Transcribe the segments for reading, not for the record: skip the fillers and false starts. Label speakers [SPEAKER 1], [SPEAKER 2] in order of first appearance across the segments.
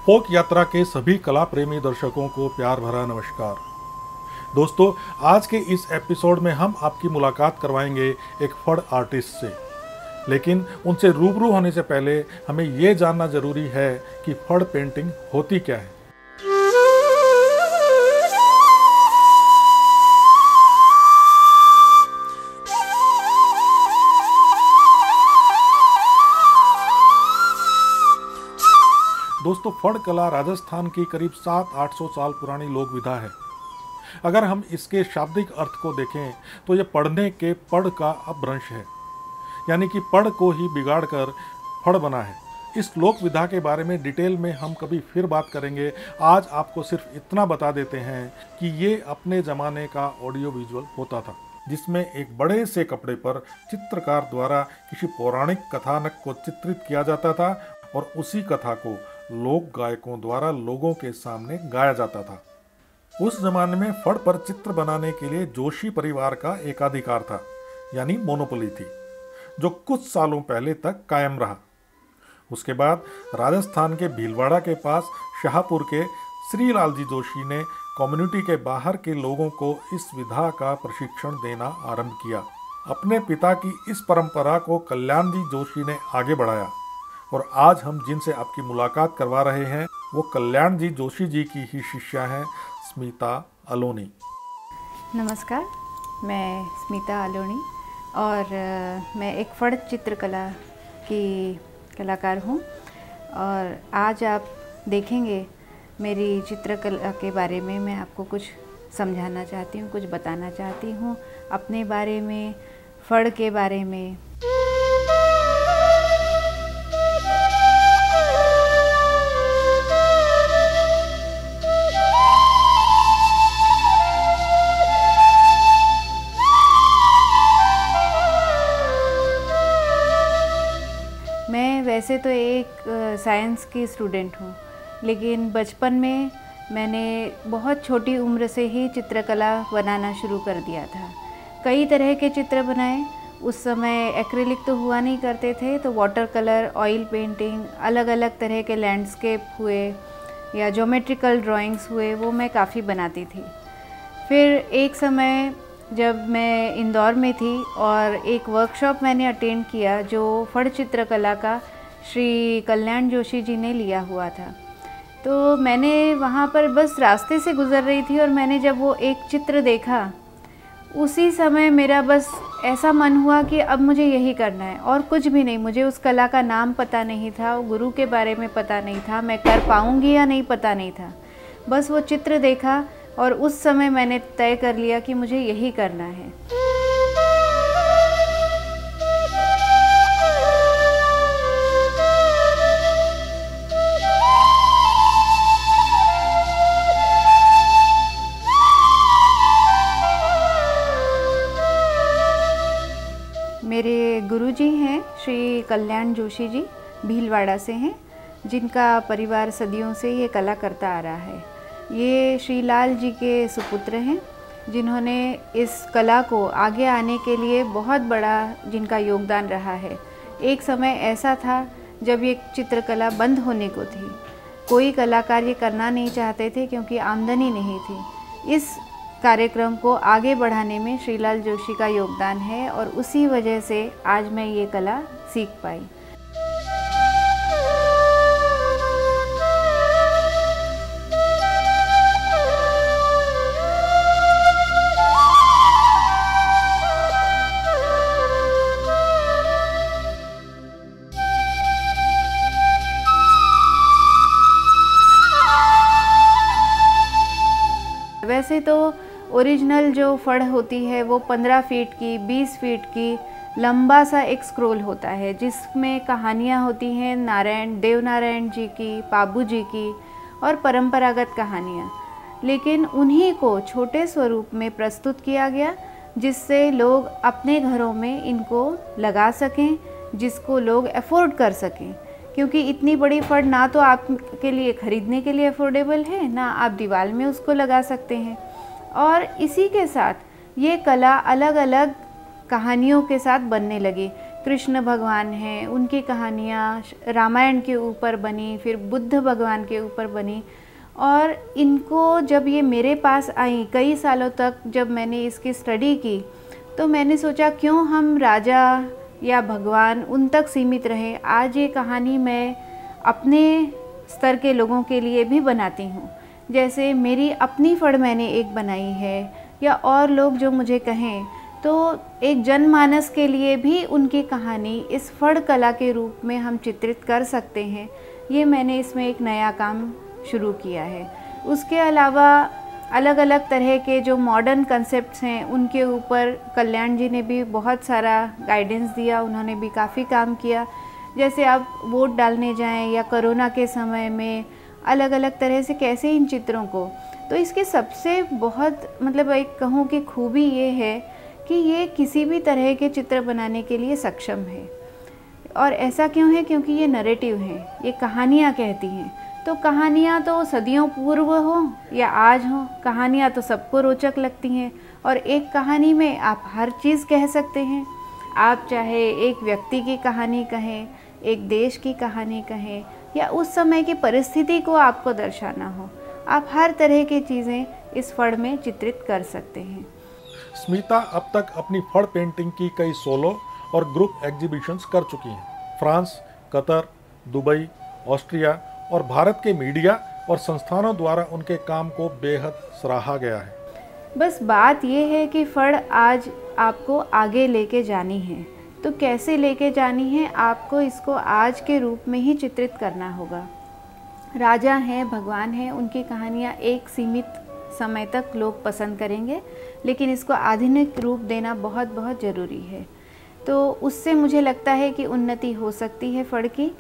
[SPEAKER 1] फोक यात्रा के सभी कला प्रेमी दर्शकों को प्यार भरा नमस्कार। दोस्तों, आज के इस एपिसोड में हम आपकी मुलाकात करवाएंगे एक फड़ आर्टिस्ट से। लेकिन उनसे रूबरू होने से पहले हमें ये जानना जरूरी है कि फड़ पेंटिंग होती क्या है। दोस्तों, फड़ कला राजस्थान की करीब 700-800 साल पुरानी लोक विधा है। अगर हम इसके शाब्दिक अर्थ को देखें तो ये पढ़ने के पढ़ का अपभ्रंश है, यानी कि पढ़ को ही बिगाड़ कर फड़ बना है। इस लोक विधा के बारे में डिटेल में हम कभी फिर बात करेंगे। आज आपको सिर्फ इतना बता देते हैं कि ये अपने ज़माने का ऑडियो विजुअल होता था, जिसमें एक बड़े से कपड़े पर चित्रकार द्वारा किसी पौराणिक कथानक को चित्रित किया जाता था और उसी कथा को लोक गायकों द्वारा लोगों के सामने गाया जाता था। उस जमाने में फड़ पर चित्र बनाने के लिए जोशी परिवार का एकाधिकार था, यानी मोनोपोली थी, जो कुछ सालों पहले तक कायम रहा। उसके बाद राजस्थान के भीलवाड़ा के पास शाहपुर के श्रीलाल जी जोशी ने कम्युनिटी के बाहर के लोगों को इस विधा का प्रशिक्षण देना आरंभ किया। अपने पिता की इस परंपरा को कल्याण जी जोशी ने आगे बढ़ाया और आज हम जिनसे आपकी मुलाकात करवा रहे हैं वो कल्याण जी जोशी जी की ही शिष्या हैं, स्मिता अलोनी।
[SPEAKER 2] नमस्कार, मैं स्मिता अलोनी और मैं एक फड़ चित्रकला की कलाकार हूँ। और आज आप देखेंगे मेरी चित्रकला के बारे में मैं आपको कुछ समझाना चाहती हूँ, कुछ बताना चाहती हूँ अपने बारे में, फड़ के बारे में। वैसे तो एक साइंस की स्टूडेंट हूँ, लेकिन बचपन में मैंने बहुत छोटी उम्र से ही चित्रकला बनाना शुरू कर दिया था। कई तरह के चित्र बनाए। उस समय एक्रिलिक तो हुआ नहीं करते थे, तो वाटर कलर, ऑयल पेंटिंग, अलग अलग तरह के लैंडस्केप हुए या ज्योमेट्रिकल ड्राइंग्स हुए, वो मैं काफ़ी बनाती थी। फिर एक समय जब मैं इंदौर में थी और एक वर्कशॉप मैंने अटेंड किया जो फड़ चित्रकला का श्री कल्याण जोशी जी ने लिया हुआ था। तो मैंने वहाँ पर बस रास्ते से गुज़र रही थी और मैंने जब वो एक चित्र देखा, उसी समय मेरा बस ऐसा मन हुआ कि अब मुझे यही करना है और कुछ भी नहीं। मुझे उस कला का नाम पता नहीं था, वो गुरु के बारे में पता नहीं था, मैं कर पाऊँगी या नहीं पता नहीं था। बस वो चित्र देखा और उस समय मैंने तय कर लिया कि मुझे यही करना है। मेरे गुरुजी हैं श्री कल्याण जोशी जी, भीलवाड़ा से हैं, जिनका परिवार सदियों से ये कला करता आ रहा है। ये श्रीलाल जी के सुपुत्र हैं, जिन्होंने इस कला को आगे आने के लिए बहुत बड़ा जिनका योगदान रहा है। एक समय ऐसा था जब ये चित्रकला बंद होने को थी। कोई कलाकार ये करना नहीं चाहते थे क्योंकि आमदनी नहीं थी। इस कार्यक्रम को आगे बढ़ाने में श्रीलाल जोशी का योगदान है और उसी वजह से आज मैं ये कला सीख पाई। वैसे तो ओरिजिनल जो फड़ होती है वो 15 फीट की, 20 फीट की लंबा सा एक स्क्रोल होता है, जिसमें कहानियाँ होती हैं देवनारायण जी की, पाबू जी की और परंपरागत कहानियाँ। लेकिन उन्हीं को छोटे स्वरूप में प्रस्तुत किया गया, जिससे लोग अपने घरों में इनको लगा सकें, जिसको लोग अफोर्ड कर सकें। क्योंकि इतनी बड़ी फड़ ना तो आपके लिए ख़रीदने के लिए अफोर्डेबल है, ना आप दीवार में उसको लगा सकते हैं। और इसी के साथ ये कला अलग अलग कहानियों के साथ बनने लगी, कृष्ण भगवान हैं, उनकी कहानियाँ रामायण के ऊपर बनी, फिर बुद्ध भगवान के ऊपर बनी। और इनको जब ये मेरे पास आई कई सालों तक, जब मैंने इसकी स्टडी की, तो मैंने सोचा क्यों हम राजा या भगवान उन तक सीमित रहें। आज ये कहानी मैं अपने स्तर के लोगों के लिए भी बनाती हूँ। जैसे मेरी अपनी फड़ मैंने एक बनाई है, या और लोग जो मुझे कहें, तो एक जनमानस के लिए भी उनकी कहानी इस फड़ कला के रूप में हम चित्रित कर सकते हैं। ये मैंने इसमें एक नया काम शुरू किया है। उसके अलावा अलग अलग तरह के जो मॉडर्न कंसेप्ट्स हैं उनके ऊपर कल्याण जी ने भी बहुत सारा गाइडेंस दिया, उन्होंने भी काफ़ी काम किया। जैसे आप वोट डालने जाएं या कोरोना के समय में अलग अलग तरह से कैसे इन चित्रों को, तो इसके सबसे बहुत मतलब एक कहूँ कि खूबी ये है कि ये किसी भी तरह के चित्र बनाने के लिए सक्षम है। और ऐसा क्यों है? क्योंकि ये नरेटिव हैं, ये कहानियाँ कहती हैं। तो कहानियाँ तो सदियों पूर्व हो या आज हो, कहानियाँ तो सबको रोचक लगती हैं। और एक कहानी में आप हर चीज़ कह सकते हैं। आप चाहे एक व्यक्ति की कहानी कहें, एक देश की कहानी कहें, या उस समय की परिस्थिति को आपको दर्शाना हो, आप हर तरह की चीज़ें इस फड़ में चित्रित कर सकते हैं।
[SPEAKER 1] स्मिता अब तक अपनी फड़ पेंटिंग की कई सोलो और ग्रुप एग्जीबिशंस कर चुकी हैं। फ्रांस, कतर, दुबई, ऑस्ट्रिया और भारत के मीडिया और संस्थानों द्वारा उनके काम को बेहद सराहा गया है।
[SPEAKER 2] बस बात यह है कि फड़ आज आपको आगे लेके जानी है। तो कैसे लेके जानी है? आपको इसको आज के रूप में ही चित्रित करना होगा। राजा हैं, भगवान हैं, उनकी कहानियाँ एक सीमित समय तक लोग पसंद करेंगे, लेकिन इसको आधुनिक रूप देना बहुत बहुत ज़रूरी है। तो उससे मुझे लगता है कि उन्नति हो सकती है फड़ की।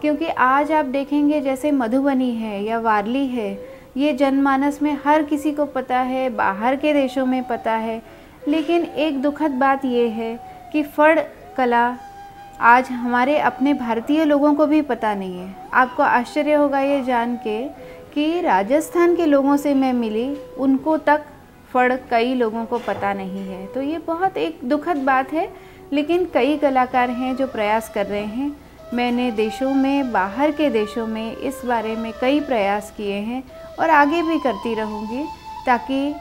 [SPEAKER 2] क्योंकि आज आप देखेंगे जैसे मधुबनी है या वारली है, ये जनमानस में हर किसी को पता है, बाहर के देशों में पता है। लेकिन एक दुखद बात ये है कि फड़ कला आज हमारे अपने भारतीय लोगों को भी पता नहीं है। आपको आश्चर्य होगा ये जान के कि राजस्थान के लोगों से मैं मिली, उनको तक फड़ कई लोगों को पता नहीं है। तो ये बहुत एक दुखद बात है। लेकिन कई कलाकार हैं जो प्रयास कर रहे हैं। मैंने देशों में, बाहर के देशों में इस बारे में कई प्रयास किए हैं और आगे भी करती रहूँगी, ताकि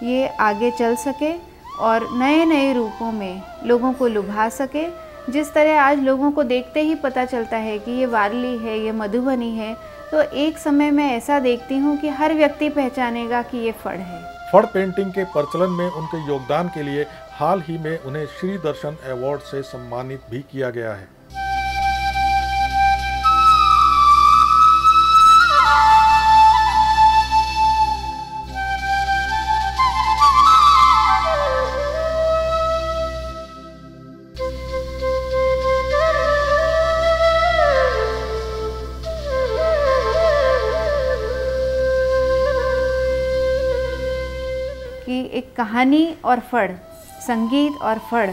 [SPEAKER 2] ये आगे चल सके और नए नए रूपों में लोगों को लुभा सके। जिस तरह आज लोगों को देखते ही पता चलता है कि ये वारली है, ये मधुबनी है, तो एक समय मैं ऐसा देखती हूँ कि हर व्यक्ति पहचानेगा कि ये फड़ है।
[SPEAKER 1] फड़ पेंटिंग के प्रचलन में उनके योगदान के लिए हाल ही में उन्हें श्री दर्शन अवार्ड से सम्मानित भी किया गया है।
[SPEAKER 2] कि एक कहानी और फड़, संगीत और फड़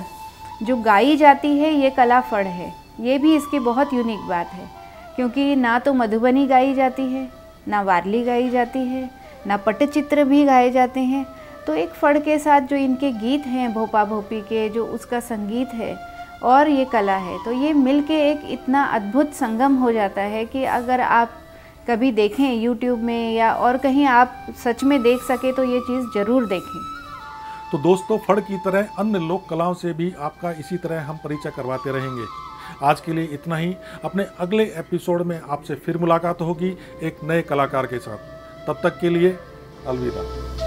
[SPEAKER 2] जो गाई जाती है, ये कला फड़ है। ये भी इसकी बहुत यूनिक बात है, क्योंकि ना तो मधुबनी गाई जाती है, ना वारली गाई जाती है, ना पट्टचित्र भी गाए जाते हैं। तो एक फड़ के साथ जो इनके गीत हैं, भोपा भोपी के, जो उसका संगीत है और ये कला है, तो ये मिलके एक इतना अद्भुत संगम हो जाता है कि अगर आप कभी देखें यूट्यूब में या और कहीं आप सच में देख सके तो ये चीज़ ज़रूर देखें।
[SPEAKER 1] तो दोस्तों, फड़ की तरह अन्य लोक कलाओं से भी आपका इसी तरह हम परिचय करवाते रहेंगे। आज के लिए इतना ही। अपने अगले एपिसोड में आपसे फिर मुलाकात होगी एक नए कलाकार के साथ। तब तक के लिए अलविदा।